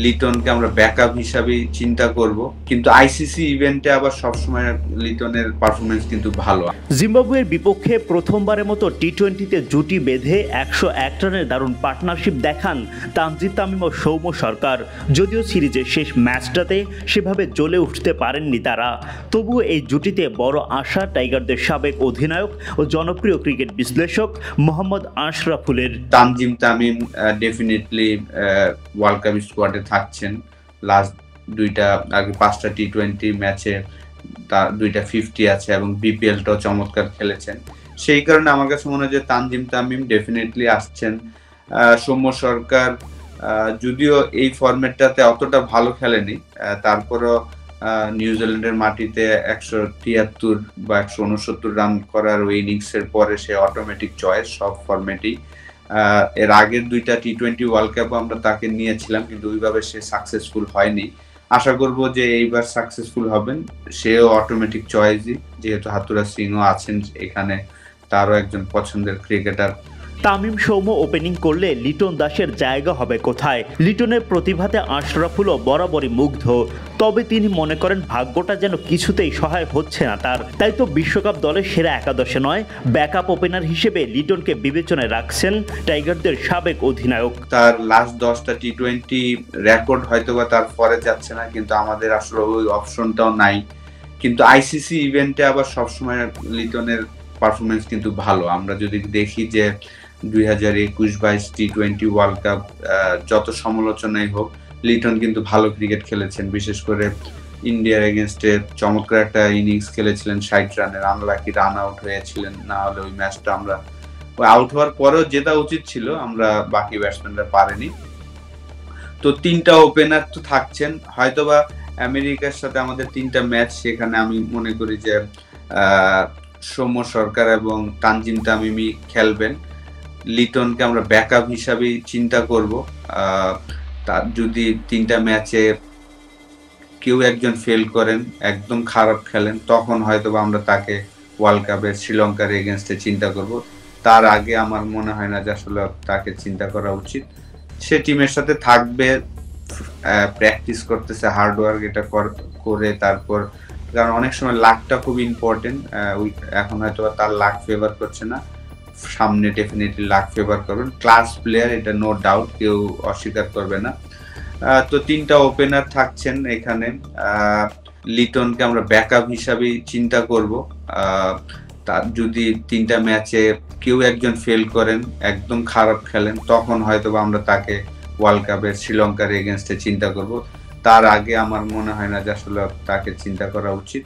লিটনকে আমরা ব্যাকআপ হিসাবে চিন্তা করব, কিন্তু আইসিসি ইভেন্টে আবার সবসময় লিটনের পারফরমেন্স কিন্তু ভালো। জিম্বাবুয়ের বিপক্ষে প্রথমবারের মতো টি-20তে জুটি বেঁধে 101 রানের দারুণ পার্টনারশিপ দেখান তানজিদ তামিম ও সৌম্য সরকার। যদিও সিরিজের শেষ ম্যাচটাতে সেভাবে জ্বলে উঠতে পারেননি তারা, তবুও এই জুটিতে বড় আশা টাইগারদের সাবেক অধিনায়ক ও জনপ্রিয় ক্রিকেট বিশ্লেষক মোহাম্মদ আশরাফুলের। Tanzim Tamim definitely world cup স্কোয়াডে থাকছেন। লাস্ট পাঁচটা টি-20 ম্যাচে তার 2টা 50 আছে এবং বিপিএলটাও চমৎকার খেলেছেন। সেই কারণে আমার কাছে মনে হয় যে তানজিম তামিম ডেফিনেটলি আসছেন। সৌম্য সরকার যদিও এই ফরম্যাটটাতে অতটা ভালো খেলেনি, তারপরও নিউজিল্যান্ডের মাটিতে 173 বা 169 রান করার ওই ইনিংসের পরে সে অটোমেটিক চয়েস সব ফরম্যাটেই। এর আগের 2টা টি-20 ওয়ার্ল্ড কাপও আমরা তাকে নিয়েছিলাম, কিন্তু ওইভাবে সে সাকসেসফুল হয়নি। আশা করব যে এইবার সাকসেসফুল হবেন। সেও অটোমেটিক চয়েসই, যেহেতু হাতুরা সিংও আছেন এখানে, তারও একজন পছন্দের ক্রিকেটার। তামিম সৌম্য ওপেনিং করলে লিটন দাসের জায়গা হবে কোথায়? লিটনের প্রতিভাতে আশরাফুলও বরাবরই মুগ্ধ, তবে তিনি মনে করেন ভাগ্যটা যেন কিছুতেই সহায় হচ্ছে না তার। তাই তো বিশ্বকাপ দলের সেরা একাদশে নয়, ব্যাকআপ ওপেনার হিসেবে লিটনকে বিবেচনায় রাখছেন টাইগারদের সাবেক অধিনায়ক। তার লাস্ট 10টা টি-20 রেকর্ড হয়তোবা তার পরে যাচ্ছে না, কিন্তু আমাদের আসলে ওই অপশনটাও নাই। কিন্তু আইসিসি ইভেন্টে আবার সবসময় লিটনের পারফরমেন্স কিন্তু ভালো। আমরা যদি দেখি যে 2021-22 টি-20 ওয়ার্ল্ড কাপ যত সমালোচনাই হোক, লিটন কিন্তু ভালো ক্রিকেট খেলেছেন। বিশেষ করে ইন্ডিয়ার এগেনস্টে চমৎকার একটা ইনিংস খেলেছিলেন, 60 রানের। আনলাকি রান আউট হয়েছিলেন, না হলে ওই ম্যাচটা আমরা আউট হওয়ার পরেও জেতা উচিত ছিল, আমরা বাকি ব্যাটসম্যানরা পারেনি। তো 3টা ওপেনার তো থাকছেন, হয়তোবা আমেরিকার সাথে আমাদের 3টা ম্যাচ, সেখানে আমি মনে করি যে সৌম্য সরকার এবং তানজিম তামিমই খেলবেন। লিটনকে আমরা ব্যাকআপ হিসাবেই চিন্তা করব। তার যদি 3টা ম্যাচে কেউ একজন ফেল করেন, একদম খারাপ খেলেন, তখন হয়তোবা আমরা তাকে ওয়ার্ল্ড কাপে শ্রীলঙ্কার এগেনস্টে চিন্তা করব। তার আগে আমার মনে হয় না যে আসলে তাকে চিন্তা করা উচিত। সে টিমের সাথে থাকবে, প্র্যাকটিস করতেছে, হার্ডওয়ার্ক এটা করে, তারপর কারণ অনেক সময় লাকটা খুব ইম্পর্টেন্ট। এখন হয়তো তার লাক ফেভার করছে না, সামনে ডেফিনেটলি লাক ফেভার করবেন। ক্লাস প্লেয়ার, এটা নো ডাউট, কেউ অস্বীকার করবে না। তো 3টা ওপেনার থাকছেন এখানে। লিটনকে আমরা ব্যাকআপ হিসাবেই চিন্তা করব। তার যদি 3টা ম্যাচে কেউ একজন ফেল করেন, একদম খারাপ খেলেন, তখন হয়তোবা আমরা তাকে ওয়ার্ল্ড কাপে শ্রীলঙ্কার এগেনস্টে চিন্তা করব। তার আগে আমার মনে হয় না যে আসলে তাকে চিন্তা করা উচিত।